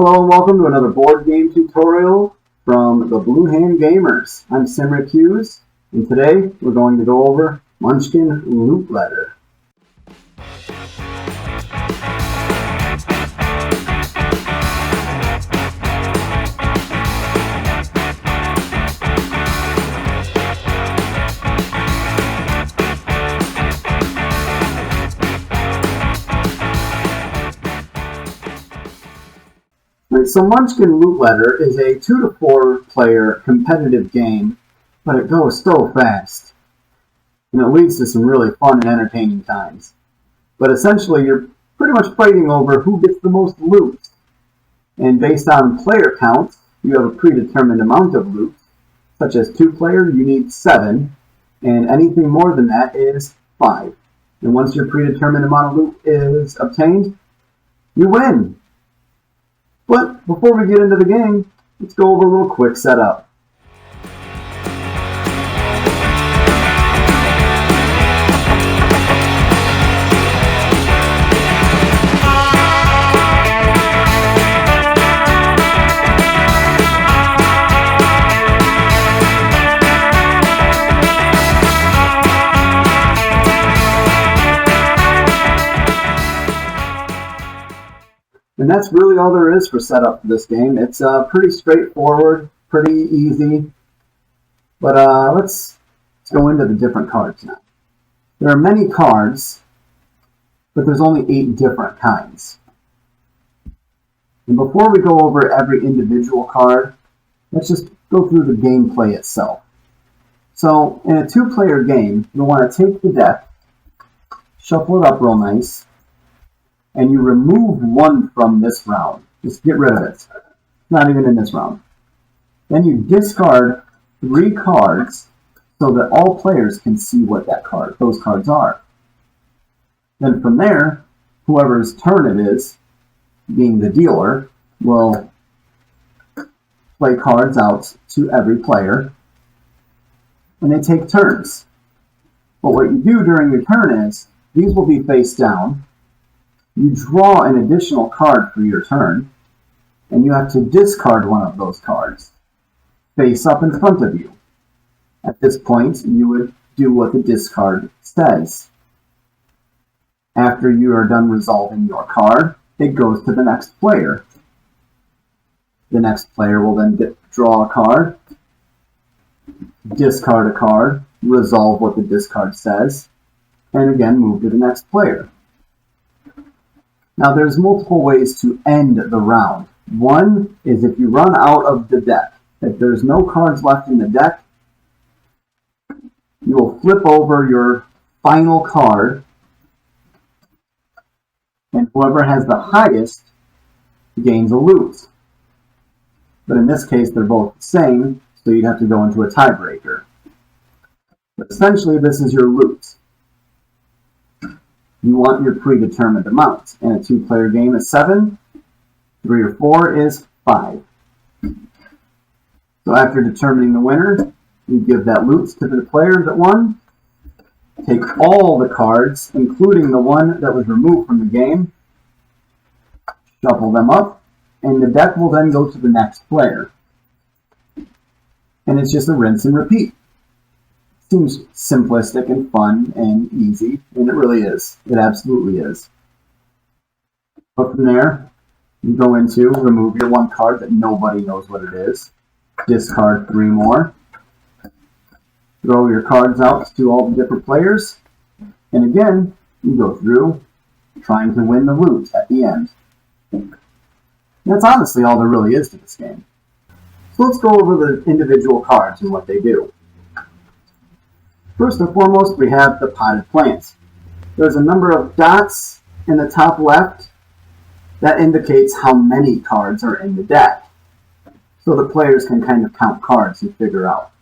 Hello and welcome to another board game tutorial from the Blue Hand Gamers. I'm Cymrych Hughs, and today we're going to go over Munchkin Loot Letter. So Munchkin Loot Letter is a 2 to 4 player competitive game, but it goes so fast. And it leads to some really fun and entertaining times. But essentially you're pretty much fighting over who gets the most loot. And based on player count, you have a predetermined amount of loot. Such as 2 player, you need 7, and anything more than that is 5. And once your predetermined amount of loot is obtained, you win! But before we get into the game, let's go over a little quick setup. And that's really all there is for setup for this game. It's pretty straightforward, pretty easy. But let's go into the different cards now. There are many cards, but there's only 8 different kinds. And before we go over every individual card, let's just go through the gameplay itself. So in a 2-player game, you'll want to take the deck, shuffle it up real nice, and you remove 1 from this round. Just get rid of it. Not even in this round. Then you discard 3 cards so that all players can see what those cards are. Then from there, whoever's turn it is, being the dealer, will play cards out to every player, and they take turns. But what you do during your turn is, these will be face down. You draw an additional card for your turn, and you have to discard one of those cards, face up in front of you. At this point, you would do what the discard says. After you are done resolving your card, it goes to the next player. The next player will then draw a card, discard a card, resolve what the discard says, and again move to the next player. Now there's multiple ways to end the round. One is if you run out of the deck. If there's no cards left in the deck, you will flip over your final card, and whoever has the highest gains a loot. But in this case, they're both the same, so you'd have to go into a tiebreaker. But essentially, this is your loot. You want your predetermined amount. And a 2-player game is 7. 3 or 4 is 5. So after determining the winner, you give that loot to the player that won. Take all the cards, including the one that was removed from the game. Shuffle them up. And the deck will then go to the next player. And it's just a rinse and repeat. Seems simplistic and fun and easy, and it really is. It absolutely is. But from there, you go into remove your 1 card that nobody knows what it is, discard 3 more, throw your cards out to all the different players, and again, you go through trying to win the loot at the end. And that's honestly all there really is to this game. So let's go over the individual cards and what they do. First and foremost, we have the potted plants. There's a number of dots in the top left that indicates how many cards are in the deck. So the players can kind of count cards and figure out.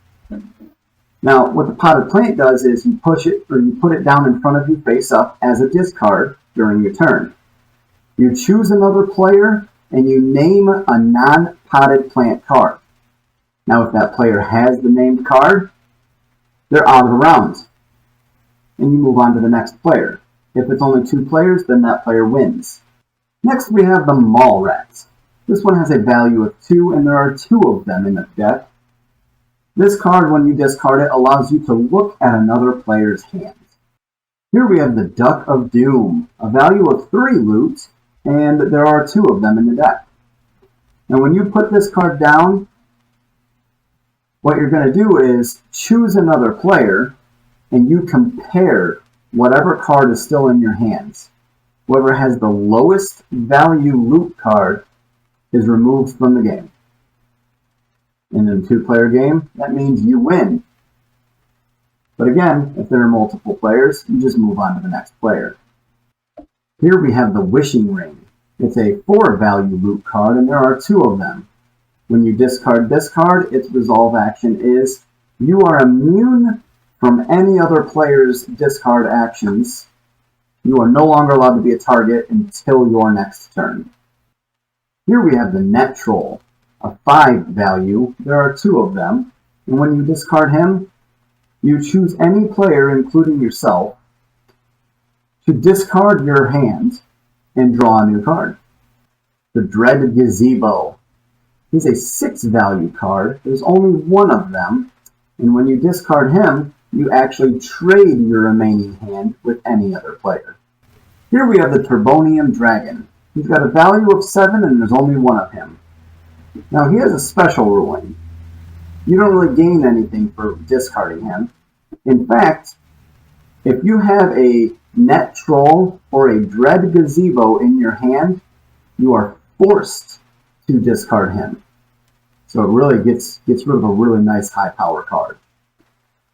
Now, what the potted plant does is you push it, or you put it down in front of you face up as a discard during your turn. You choose another player and you name a non-potted plant card. Now, if that player has the named card, they're out of the round, and you move on to the next player. If it's only 2 players, then that player wins. Next, we have the mall rats. This one has a value of 2, and there are 2 of them in the deck. This card, when you discard it, allows you to look at another player's hands. Here we have the Duck of Doom, a value of 3 loot, and there are 2 of them in the deck. Now when you put this card down, what you're going to do is choose another player, and you compare whatever card is still in your hands. Whoever has the lowest value loot card is removed from the game. In a 2-player game, that means you win. But again, if there are multiple players, you just move on to the next player. Here we have the Wishing Ring. It's a 4 value loot card, and there are 2 of them. When you discard this card, its resolve action is you are immune from any other player's discard actions. You are no longer allowed to be a target until your next turn. Here we have the Net Troll, a 5 value. There are 2 of them, and when you discard him, you choose any player, including yourself, to discard your hand and draw a new card. The Dread Gazebo is a 6 value card. There's only 1 of them, and when you discard him, you actually trade your remaining hand with any other player. Here we have the Turbonium Dragon. He's got a value of 7, and there's only 1 of him. Now he has a special ruling. You don't really gain anything for discarding him. In fact, if you have a Net Troll or a Dread Gazebo in your hand, you are forced to discard him. So it really gets rid of a really nice high power card.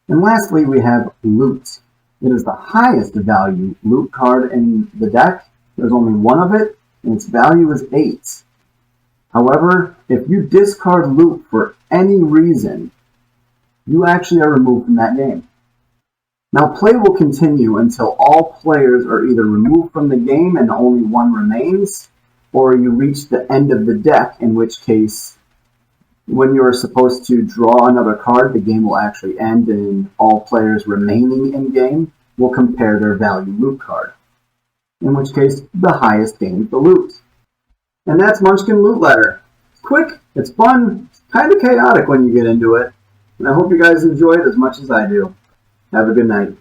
And lastly, we have Loot. It is the highest value loot card in the deck. There's only 1 of it, and its value is 8. However, if you discard loot for any reason, you actually are removed from that game. Now play will continue until all players are either removed from the game and only 1 remains, or you reach the end of the deck, in which case, when you are supposed to draw another card, the game will actually end and all players remaining in game will compare their value loot card. In which case, the highest gains the loot. And that's Munchkin Loot Letter. It's quick, it's fun, it's kind of chaotic when you get into it, and I hope you guys enjoy it as much as I do. Have a good night.